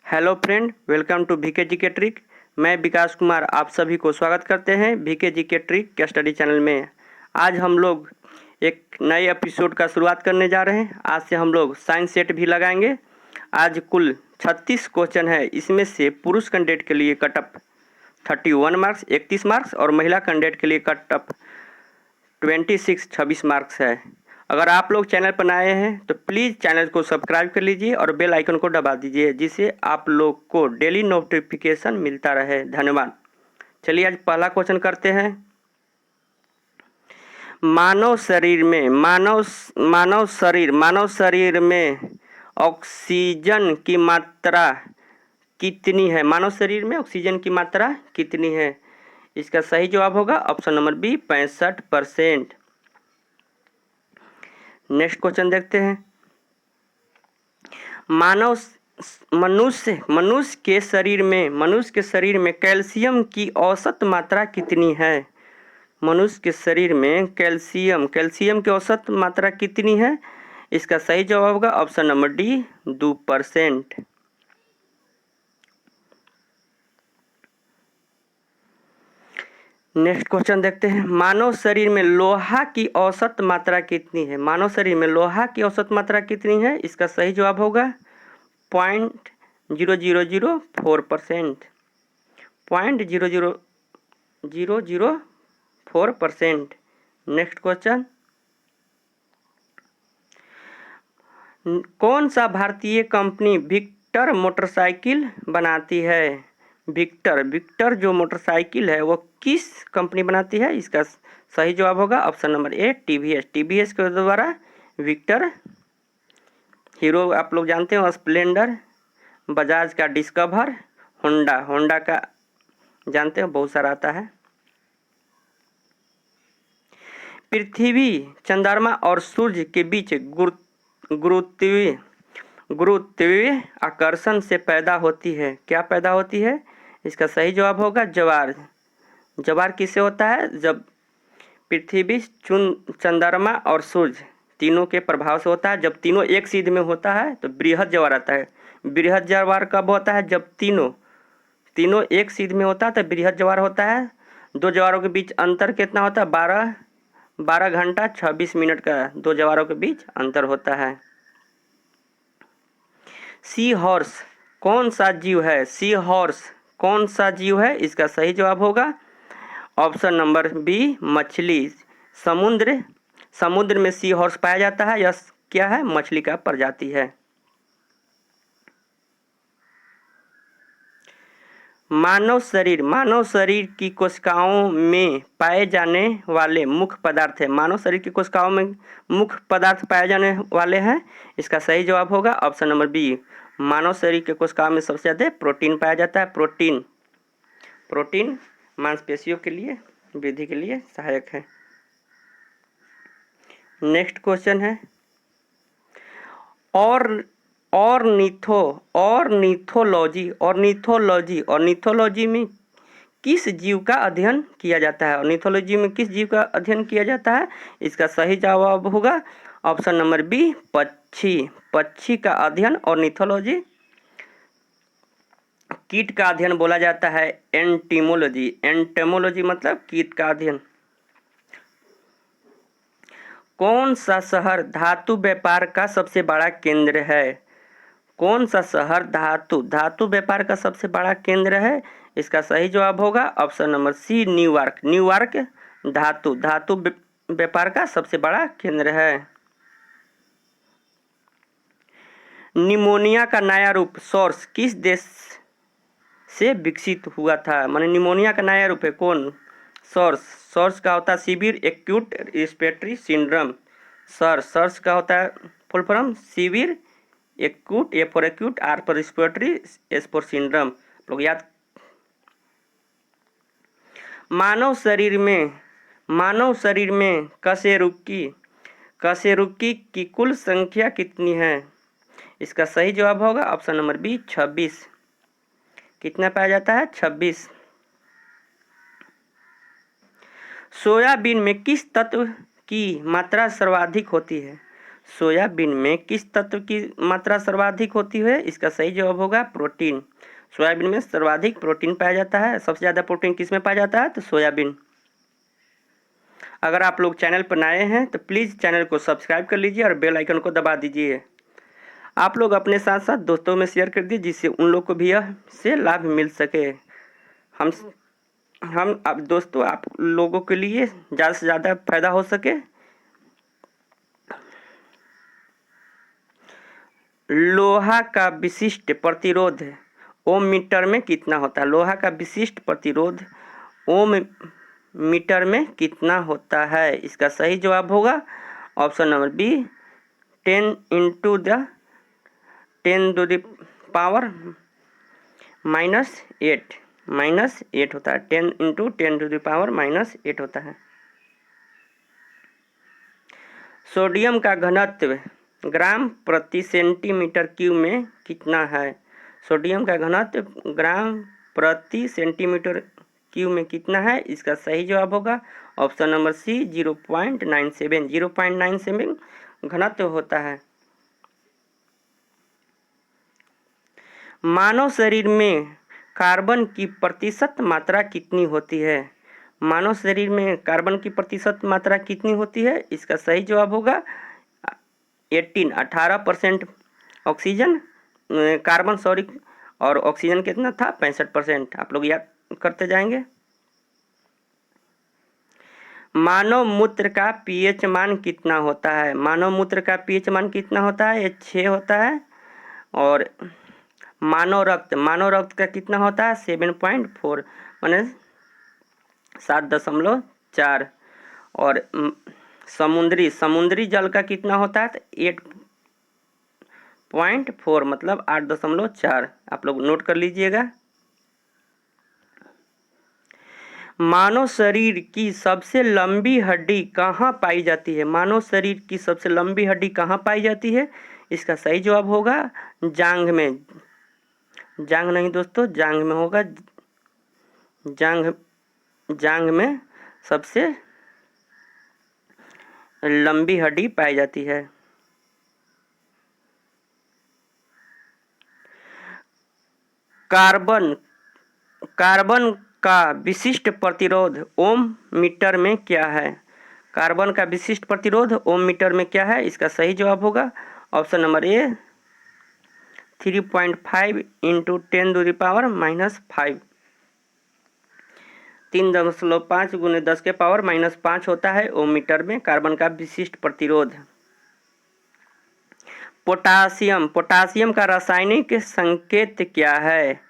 Hello friend, welcome to VK GK trick. मैं विकास कुमार आप सभी को स्वागत करते हैं वीके जीके ट्रिक के स्टडी चैनल में। आज हम लोग एक नए एपिसोड का शुरुआत करने जा रहे हैं। आज से हम लोग साइंस सेट भी लगाएंगे। आज कुल 36 क्वेश्चन है। इसमें से पुरुष कैंडिडेट के लिए कटअप 31 मार्क्स 31 मार्क्स और महिला कैंडिडेट के लिए कटअप 26 मार्क्स है। अगर आप लोग चैनल पर नए हैं तो प्लीज़ चैनल को सब्सक्राइब कर लीजिए और बेल आइकन को दबा दीजिए, जिससे आप लोग को डेली नोटिफिकेशन मिलता रहे। धन्यवाद। चलिए आज पहला क्वेश्चन करते हैं। मानव शरीर में ऑक्सीजन की मात्रा कितनी है? मानव शरीर में ऑक्सीजन की मात्रा कितनी है? इसका सही जवाब होगा option number B 65%। Next question देखते हैं। मनुष्य के शरीर में कैल्शियम की औसत मात्रा कितनी है? मनुष्य के शरीर में कैल्शियम की औसत मात्रा कितनी है? इसका सही जवाब होगा option number D 2%। Next question देखते हैं। मानव शरीर में लोहा की औसत मात्रा कितनी है? मानव शरीर में लोहा की औसत मात्रा कितनी है? इसका सही जवाब होगा 0.0004%। 0.0004%। Next question. कौन सा भारतीय कंपनी विक्टर मोटरसाइकिल बनाती है? विक्टर जो मोटरसाइकिल है वो किस कंपनी बनाती है? इसका सही जवाब होगा ऑप्शन नंबर ए टीवीएस के द्वारा विक्टर। हीरो आप लोग जानते हो स्प्लेंडर, बजाज का डिस्कवर, होंडा का जानते हो बहुत सारा आता है। पृथ्वी, चंद्रमा और सूर्य के बीच गुरुत्वीय आकर्षण से पैदा होती है। क्या पैदा होती है? इसका सही जवाब होगा ज्वार। ज्वार किससे होता है? जब पृथ्वी, चंद्रमा और सूर्य तीनों के प्रभाव से होता है। जब तीनों एक सीध में होता है तो बृहद ज्वार आता है। बृहद ज्वार कब होता है? जब तीनों एक सीध में होता है तो बृहद ज्वार होता है। दो ज्वारों के बीच अंतर कितना होता है? 12 घंटा 26 मिनट का दो ज्वारों के बीच अंतर होता है। सी हॉर्स कौन सा जीव है? सी हॉर्स कौन सा जीव है? इसका सही जवाब होगा ऑप्शन नंबर बी मछली। समुद्र में सी हॉर्स पाया जाता है। यह क्या है? मछली का प्रजाति है। मानव शरीर की कोशिकाओं में पाए जाने वाले मुख्य पदार्थ है। मानव शरीर की कोशिकाओं में मुख्य पदार्थ पाए जाने वाले हैं। इसका सही जवाब होगा ऑप्शन नंबर बी। मानव शरीर के कोशिकाओं में सबसे ज्यादा प्रोटीन पाया जाता है। प्रोटीन मांसपेशियों के लिए वृद्धि के लिए सहायक है। नेक्स्ट क्वेश्चन है। ऑर्निथोलॉजी में किस जीव का अध्ययन किया जाता है? ऑर्निथोलॉजी में किस जीव का अध्ययन किया जाता है? इसका सही जवाब होगा ऑप्शन नंबर बी पक्षी का अध्ययन ऑर्निथोलॉजी। कीट का अध्ययन बोला जाता है एंटेमोलॉजी मतलब कीट का अध्ययन। कौन सा शहर धातु व्यापार का सबसे बड़ा केंद्र है? कौन सा शहर धातु व्यापार का सबसे बड़ा केंद्र है? इसका सही जवाब होगा ऑप्शन नंबर सी न्यूयॉर्क धातु व्यापार का सबसे बड़ा केंद्र है। निमोनिया का नया रूप सॉर्स किस देश से विकसित हुआ था? माने निमोनिया का नया रूप है कौन? सॉर्स का होता है severe acute respiratory syndrome. SARS का होता है full form severe acute, A for acute, R for respiratory, S for syndrome. लोग याद। मानव शरीर में कशेरुकी की कुल संख्या कितनी है? इसका सही जवाब होगा ऑप्शन नंबर बी 26। कितना पाया जाता है? 26। सोयाबीन में किस तत्व की मात्रा सर्वाधिक होती है? सोयाबीन में किस तत्व की मात्रा सर्वाधिक होती है? इसका सही जवाब होगा प्रोटीन। सोयाबीन में सर्वाधिक प्रोटीन पाया जाता है। सबसे ज़्यादा प्रोटीन किस में पाया जाता है? तो सोयाबीन। अगर आप लोग चैनल पर नए हैं तो प्लीज़ चैनल को सब्सक्राइब कर लीजिए और बेल आइकन को दबा दीजिए। आप लोग अपने साथ साथ दोस्तों में शेयर कर दीजिए जिससे उन लोग को भी यह से लाभ मिल सके। हम अब दोस्तों आप लोगों के लिए ज़्यादा से ज़्यादा फायदा हो सके। लोहा का विशिष्ट प्रतिरोध ओम मीटर में कितना होता है? लोहा का विशिष्ट प्रतिरोध ओम मीटर में कितना होता है? इसका सही जवाब होगा option number B 10 into the 10 to the power -8 होता है। 10 इंटू 10 टू द पावर -8 होता है। सोडियम का घनत्व ग्राम प्रति सेंटीमीटर क्यूब में कितना है? सोडियम का घनत्व ग्राम प्रति सेंटीमीटर क्यूब में कितना है? इसका सही जवाब होगा ऑप्शन नंबर सी 0.97 घनत्व होता है। मानव शरीर में कार्बन की प्रतिशत मात्रा कितनी होती है? मानव शरीर में कार्बन की प्रतिशत मात्रा कितनी होती है? इसका सही जवाब होगा 18% ऑक्सीजन कार्बन सॉरी और ऑक्सीजन कितना था? 65%। आप लोग याद करते जाएंगे। मानव मूत्र का पीएच मान कितना होता है? मानव मूत्र का पीएच मान कितना होता है? ये 6 होता है। और मानव रक्त का कितना होता है? 7.4 माने 7.4। और समुद्री जल का कितना होता है? तो 8.4 मतलब 8.4। आप लोग नोट कर लीजिएगा। मानव शरीर की सबसे लंबी हड्डी कहाँ पाई जाती है? मानव शरीर की सबसे लंबी हड्डी कहाँ पाई जाती है? इसका सही जवाब होगा जांघ में। जांघ नहीं दोस्तों, जांघ में होगा। जांघ में सबसे लंबी हड्डी पाई जाती है। कार्बन का विशिष्ट प्रतिरोध ओम मीटर में क्या है? कार्बन का विशिष्ट प्रतिरोध ओम मीटर में क्या है? इसका सही जवाब होगा option number A 3.5 into 10 to the power -5। 3.5 गुने 10 के पावर -5 होता है ओम मीटर में कार्बन का विशिष्ट प्रतिरोध। पोटासियम का रासायनिक संकेत क्या है?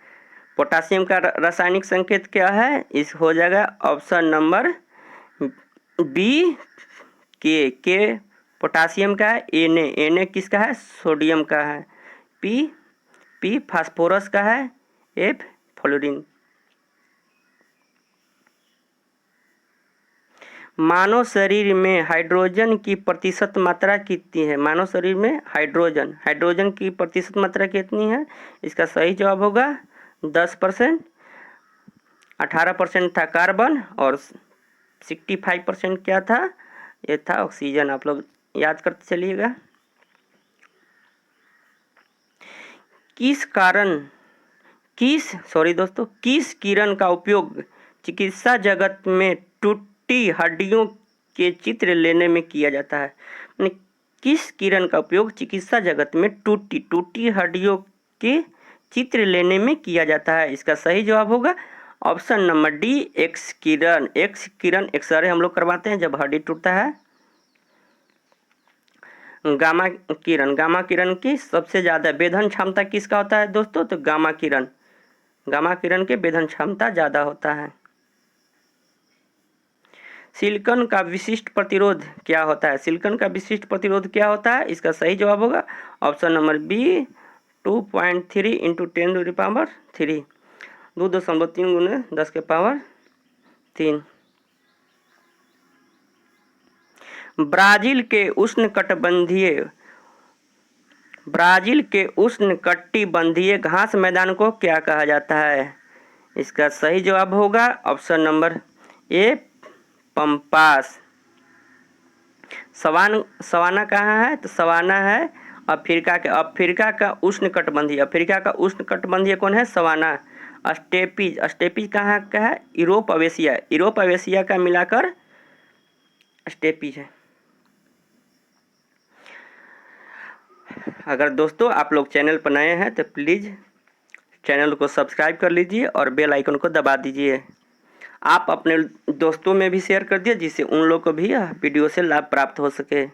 पोटासियम का रासायनिक संकेत क्या है? इस हो जाएगा ऑप्शन नंबर बी के पोटासियम का है। Na किसका है? सोडियम का है। P फास्फोरस का है। F fluorine. मानव शरीर में हाइड्रोजन की प्रतिशत मात्रा कितनी है? मानव शरीर में हाइड्रोजन की प्रतिशत मात्रा कितनी है? इसका सही जवाब होगा 10%। 18% था कार्बन और 65% क्या था? ये था ऑक्सीजन। आप लोग याद करते चलिएगा। किस किरण का उपयोग चिकित्सा जगत में टूटी हड्डियों के चित्र लेने में किया जाता है? किस किरण का उपयोग चिकित्सा जगत में टूटी हड्डियों के चित्र लेने में किया जाता है? इसका सही जवाब होगा ऑप्शन नंबर डी एक्स किरण। एक्सरे हम लोग करवाते हैं जब हड्डी टूटता है। गामा किरण की सबसे ज़्यादा वेधन क्षमता किसका होता है दोस्तों? तो गामा किरण के वेधन क्षमता ज़्यादा होता है। सिलिकॉन का विशिष्ट प्रतिरोध क्या होता है? सिलिकॉन का विशिष्ट प्रतिरोध क्या होता है? इसका सही जवाब होगा option number B 2.3 into 10 to the power 3 2.3 गुने 10 के पावर 3। ब्राजील के उष्णकटिबंधीय घास मैदान को क्या कहा जाता है? इसका सही जवाब होगा option number A pampas. Savanna कहाँ है? तो सवाना है अफ्रीका के। अफ्रीका का उष्णकटिबंधीय, अफ्रीका का उष्णकटिबंधीय कौन है? सवाना। स्टेपीज, स्टेपीज कहाँ का है? यूरोप और एशिया, यूरोप और एशिया का मिलाकर स्टेपीज है। अगर दोस्तों आप लोग चैनल पर नए हैं तो प्लीज़ चैनल को सब्सक्राइब कर लीजिए और बेल आइकन को दबा दीजिए। आप अपने दोस्तों में भी शेयर कर दिए जिससे उन लोग को भी यह वीडियो से लाभ प्राप्त हो सके।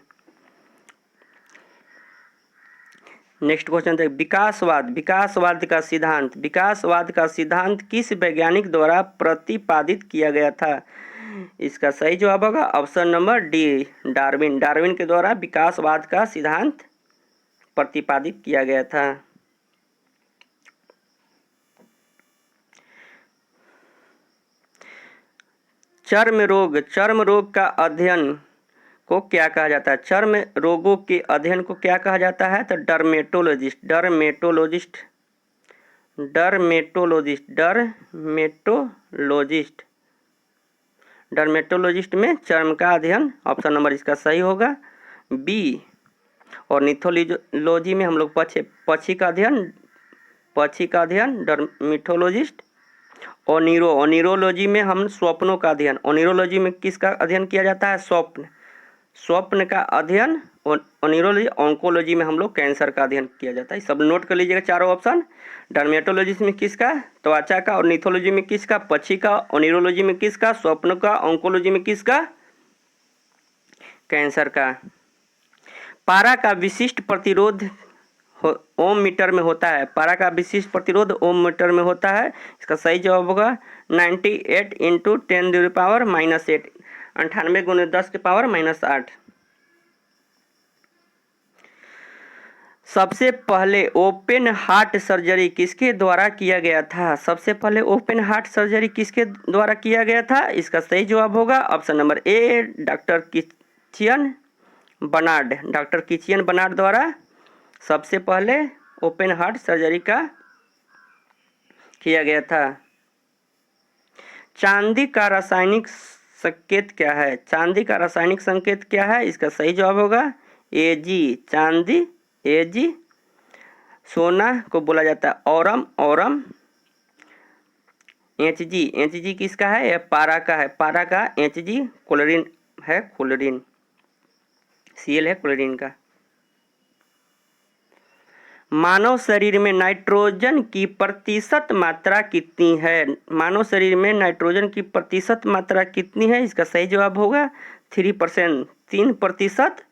नेक्स्ट क्वेश्चन देखिए, विकासवाद, विकासवाद का सिद्धांत, विकासवाद का सिद्धांत किस वैज्ञानिक द्वारा प्रतिपादित किया गया था? इसका सही जवाब होगा option number D, Darwin. Darwin के द्वारा विकासवाद का सिद्धांत प्रतिपादित किया गया था। चर्म रोग, चर्म रोग का अध्ययन को क्या कहा जाता है? चर्म रोगों के अध्ययन को क्या कहा जाता है? तो dermatologist, dermatologist, dermatologist, dermatologist, dermatologist में चर्म का अध्ययन, ऑप्शन नंबर इसका सही होगा बी। और निथोलॉजी में हम लोग पक्षी का अध्ययन, पक्षी का अध्ययन डर्मेटोलॉजिस्ट। ओनिरो, ओनिरोलॉजी में हम स्वप्नों का अध्ययन, ओनिरोलॉजी में किसका अध्ययन किया जाता है? स्वप्न, स्वप्न का अध्ययन ओनिरोलॉजी। ऑन्कोलॉजी में हम लोग कैंसर का अध्ययन किया जाता है। सब नोट कर लीजिएगा चारों ऑप्शन। डर्मेटोलॉजी में किसका? त्वचा का। और निथोलॉजी में किसका? पक्षी का। ओनिरोलॉजी में किसका? स्वप्न का। ऑन्कोलॉजी में किसका? कैंसर का। पारा का विशिष्ट प्रतिरोध ओम मीटर में होता है। पारा का विशिष्ट प्रतिरोध ओम मीटर में होता है। इसका सही जवाब होगा 98 इंटू 10⁻⁻8, 98 गुने 10⁻⁻8। सबसे पहले ओपन हार्ट सर्जरी किसके द्वारा किया गया था? सबसे पहले ओपन हार्ट सर्जरी किसके द्वारा किया गया था? इसका सही जवाब होगा ऑप्शन नंबर ए, डॉक्टर किचियन बर्नार्ड। डॉक्टर किचियन बर्नार्ड द्वारा सबसे पहले ओपन हार्ट सर्जरी का किया गया था। चांदी का रासायनिक संकेत क्या है? चांदी का रासायनिक संकेत क्या है? इसका सही जवाब होगा एजी, चांदी, एजी। सोना को बोला जाता है औरम, औरम। एचजी, एचजी किसका है? यह पारा का है। पारा का एचजी क्लोरीन है, क्लोरीन, सीएल है क्लोरीन का। मानव शरीर में नाइट्रोजन की प्रतिशत मात्रा कितनी है? मानव शरीर में नाइट्रोजन की प्रतिशत मात्रा कितनी है? इसका सही जवाब होगा 3%, 3%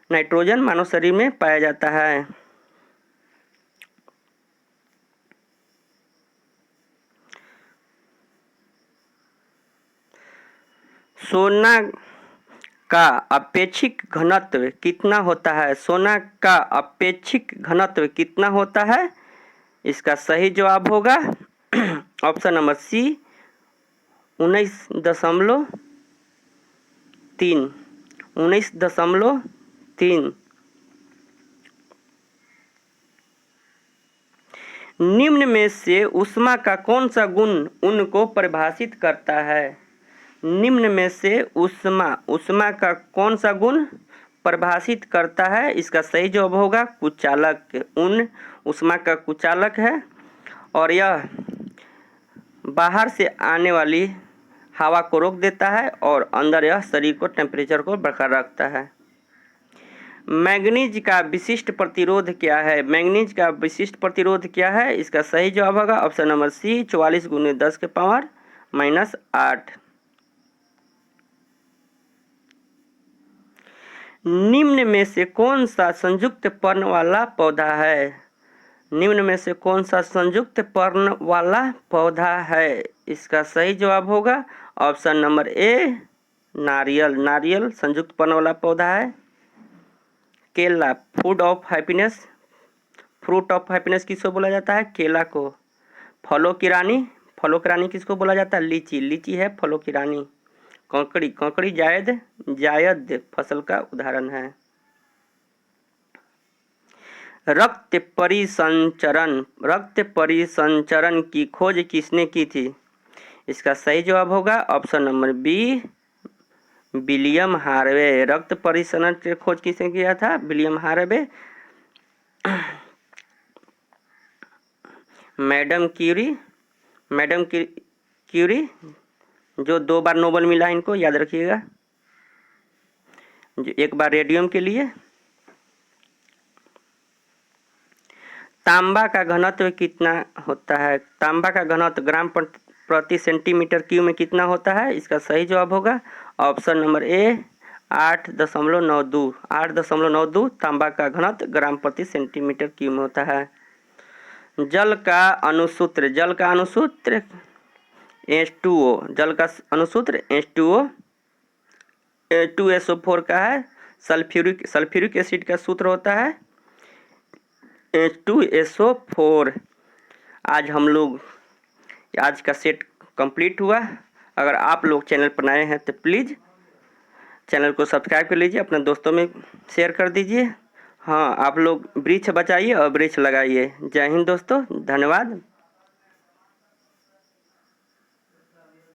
नाइट्रोजन मानव शरीर में पाया जाता है। सोना का अपेक्षिक घनत्व कितना होता है? सोना का अपेक्षिक घनत्व कितना होता है? इसका सही जवाब होगा ऑप्शन नंबर सी, 19.3, 19.3। निम्न में से ऊष्मा का कौन सा गुण उनको परिभाषित करता है? निम्न में से ऊष्मा का कौन सा गुण परिभाषित करता है? इसका सही जवाब होगा कुचालक। ऊष्मा ऊष्मा का कुचालक है और यह बाहर से आने वाली हवा को रोक देता है और अंदर यह शरीर को टेम्परेचर को बरकरार रखता है। मैग्नीज का विशिष्ट प्रतिरोध क्या है? मैग्नीज का विशिष्ट प्रतिरोध क्या है? इसका सही जवाब होगा ऑप्शन नंबर सी, 44 गुने 10⁻⁻8। निम्न में से कौन सा संयुक्त पर्ण वाला पौधा है? निम्न में से कौन सा संयुक्त पर्ण वाला पौधा है? इसका सही जवाब होगा ऑप्शन नंबर ए, नारियल। नारियल संयुक्त पर्ण वाला पौधा है। केला, food of happiness, fruit of happiness किसको बोला जाता है? केला को। फलों की रानी, फलों की रानी किसको बोला जाता है? लीची, लीची है फलों की रानी। ककड़ी, ककड़ी जायद, जायद फसल का उदाहरण है। रक्त परिसंचरण, रक्त परिसंचरण की खोज किसने की थी? इसका सही जवाब होगा option number B, William Harvey. रक्त परिसरण की खोज किसने किया था? William Harvey. मैडम क्यूरी जो 2 बार नोबेल मिला इनको, याद रखिएगा। एक बार रेडियम के लिए। तांबा का घनत्व कितना होता है? तांबा का घनत्व ग्राम प्रति सेंटीमीटर क्यूब में कितना होता है? इसका सही जवाब होगा ऑप्शन नंबर ए 8.92। 8.92 तांबा का घनत्व ग्राम प्रति सेंटीमीटर क्यूब में होता है। जल का अनुसूत्र H2O। जल का अनुसूत्र H2O। H2SO4 का है। सल्फ्यूरिक एसिड का सूत्र होता है H2SO4। आज का सेट कंप्लीट हुआ। अगर आप लोग चैनल पर नए हैं तो प्लीज़ चैनल को सब्सक्राइब कर लीजिए, अपने दोस्तों में शेयर कर दीजिए। हाँ, आप लोग वृक्ष बचाइए और वृक्ष लगाइए। जय हिंद दोस्तों, धन्यवाद।